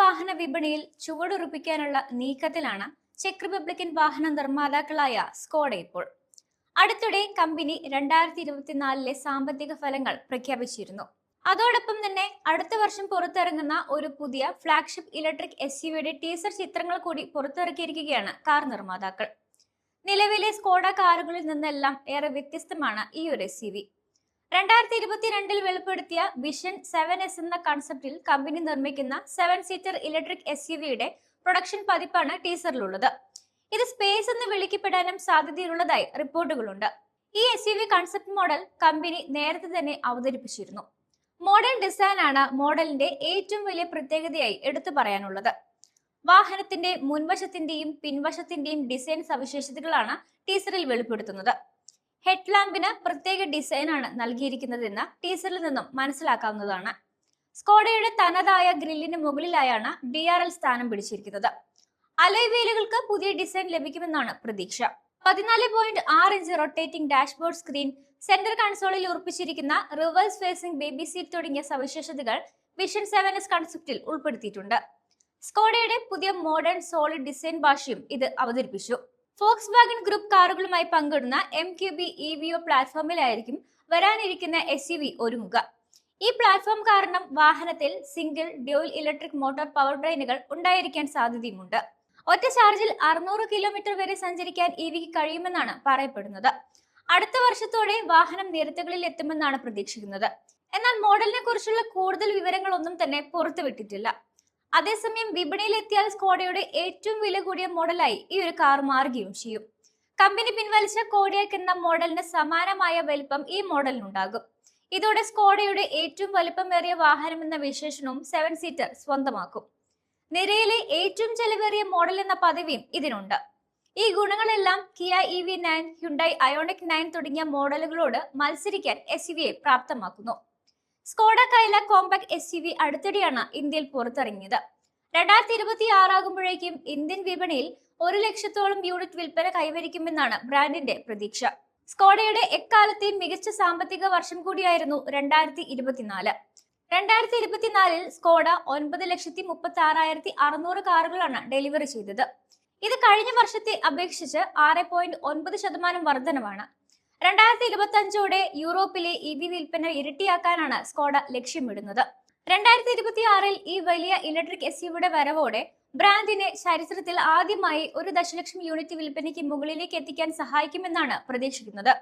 വാഹന വിപണിയിൽ ചുവടുറപ്പിക്കാനുള്ള നീക്കത്തിലാണ് check Republican വാഹന നിർമ്മാതാക്കളായ സ്കോഡ ഇപ്പോൾ. അടുത്തിടെ കമ്പനി 2024 സാമ്പത്തിക ഫലങ്ങൾ പ്രഖ്യാപിച്ചിരുന്നു. അതോടൊപ്പം തന്നെ അടുത്ത വർഷം പുറത്തിറങ്ങുന്ന ഒരു പുതിയ ഫ്ലാഗ്ഷിപ്പ് ഇലക്ട്രിക് SUV ടീസർ ചിത്രങ്ങൾ കൂടി പുറത്തിറക്കിയിരിക്കുകയാണ് കാർ നിർമ്മാതാക്കൾ. നിലവിലെ സ്കോഡ കാറുകളിൽ നിന്നെല്ലാം ഏറെ വ്യത്യസ്തമാണ് ഈ ഒരു SUV. 2022 വെളിപ്പെടുത്തിയ വിഷൻ 7S എന്ന കൺസെപ്റ്റിൽ കമ്പനി നിർമ്മിക്കുന്ന 7 സീറ്റർ ഇലക്ട്രിക് SUV പ്രൊഡക്ഷൻ പതിപ്പാണ് ടീസറിലുള്ളത്. ഇത് സ്പേസ് എന്ന് വിളിക്കപ്പെടാനും സാധ്യതയുള്ളതായി റിപ്പോർട്ടുകളുണ്ട്. ഈ SUV കൺസെപ്റ്റ് മോഡൽ കമ്പനി നേരത്തെ തന്നെ അവതരിപ്പിച്ചിരുന്നു. മോഡേൺ ഡിസൈൻ ആണ് മോഡലിന്റെ ഏറ്റവും വലിയ പ്രത്യേകതയായി എടുത്തു പറയാനുള്ളത്. വാഹനത്തിന്റെ മുൻവശത്തിന്റെയും പിൻവശത്തിന്റെയും ഡിസൈൻ സവിശേഷതകളാണ് ടീസറിൽ വെളിപ്പെടുത്തുന്നത്. ഹെഡ് ലാമ്പിന് പ്രത്യേക ഡിസൈനാണ് നൽകിയിരിക്കുന്നതെന്ന് ടീസറിൽ നിന്നും മനസ്സിലാക്കാവുന്നതാണ്. സ്കോഡയുടെ തനതായ ഗ്രില്ലിന് മുകളിലായാണ് DRL സ്ഥാനം പിടിച്ചിരിക്കുന്നത്. അലോയ് വീലുകൾക്ക് പുതിയ ഡിസൈൻ ലഭിക്കുമെന്നാണ് പ്രതീക്ഷ. 14.6 inch rotating dashboard screen, centre കൺസോളിൽ ഉറപ്പിച്ചിരിക്കുന്ന റിവേഴ്സ് ഫേസിംഗ് ബേബി സീറ്റ് തുടങ്ങിയ സവിശേഷതകൾ വിഷൻ 7S കൺസെപ്റ്റിൽ ഉൾപ്പെടുത്തിയിട്ടുണ്ട്. സ്കോഡയുടെ പുതിയ മോഡേൺ സോളിഡ് ഡിസൈൻ ഭാഷയും ഇത് അവതരിപ്പിച്ചു. ഫോക്സ് വാഗൺ ഗ്രൂപ്പ് കാറുകളുമായി പങ്കിടുന്ന MQB EVO പ്ലാറ്റ്ഫോമിലായിരിക്കും വരാനിരിക്കുന്ന SUV ഒരുങ്ങുക. ഈ പ്ലാറ്റ്ഫോം കാരണം വാഹനത്തിൽ single dual electric motor power ട്രെയിനുകൾ ഉണ്ടായിരിക്കാൻ സാധ്യതയുമുണ്ട്. ഒറ്റ ചാർജിൽ 600 കിലോമീറ്റർ വരെ സഞ്ചരിക്കാൻ EVക്ക് കഴിയുമെന്നാണ് പറയപ്പെടുന്നത്. അടുത്ത വർഷത്തോടെ വാഹനം നിരത്തുകളിൽ എത്തുമെന്നാണ് പ്രതീക്ഷിക്കുന്നത്. എന്നാൽ മോഡലിനെ കുറിച്ചുള്ള കൂടുതൽ വിവരങ്ങളൊന്നും തന്നെ പുറത്തുവിട്ടിട്ടില്ല. അതേസമയം വിപണിയിലെത്തിയാൽ സ്കോഡയുടെ ഏറ്റവും വില കൂടിയ മോഡലായി ഈ ഒരു കാർ മാറുകയും ചെയ്യും. കമ്പനി പിൻവലിച്ച കോഡിയാക് എന്ന മോഡലിന് സമാനമായ വലിപ്പം ഈ മോഡലിനുണ്ടാകും. ഇതോടെ സ്കോഡയുടെ ഏറ്റവും വലിപ്പമേറിയ വാഹനം എന്ന വിശേഷണവും 7 സീറ്റർ സ്വന്തമാക്കും. നിരയിലെ ഏറ്റവും ചെലവേറിയ മോഡൽ എന്ന പദവിയും ഇതിനുണ്ട്. ഈ ഗുണങ്ങളെല്ലാം കിയ EV9, ഹ്യുണ്ടായി അയോണിക് 9 തുടങ്ങിയ മോഡലുകളോട് മത്സരിക്കാൻ SUVയെ പ്രാപ്തമാക്കുന്നു. സ്കോഡ കൈലാക് കോമ്പാക്ട് SUV അടുത്തിടെയാണ് ഇന്ത്യയിൽ പുറത്തിറങ്ങിയത്. 2026 ആകുമ്പോഴേക്കും ഇന്ത്യൻ വിപണിയിൽ 1 ലക്ഷത്തോളം യൂണിറ്റ് വിൽപ്പന കൈവരിക്കുമെന്നാണ് ബ്രാൻഡിന്റെ പ്രതീക്ഷ. സ്കോഡയുടെ എക്കാലത്തെയും മികച്ച സാമ്പത്തിക വർഷം കൂടിയായിരുന്നു 2024. 2024 സ്കോഡ 9,36,600 കാറുകളാണ് ഡെലിവറി ചെയ്തത്. ഇത് കഴിഞ്ഞ വർഷത്തെ അപേക്ഷിച്ച് 6.9% വർധനവാണ്. 2025ഓടെ യൂറോപ്പിലെ EV വിൽപ്പന ഇരട്ടിയാക്കാനാണ് സ്കോഡ ലക്ഷ്യമിടുന്നത്. 2026 ഈ വലിയ ഇലക്ട്രിക് SUVയുടെ വരവോടെ ബ്രാൻഡിനെ ചരിത്രത്തിൽ ആദ്യമായി 1 ദശലക്ഷം യൂണിറ്റ് വിൽപ്പനയ്ക്ക് മുകളിലേക്ക് എത്തിക്കാൻ സഹായിക്കുമെന്നാണ് പ്രതീക്ഷിക്കുന്നത്.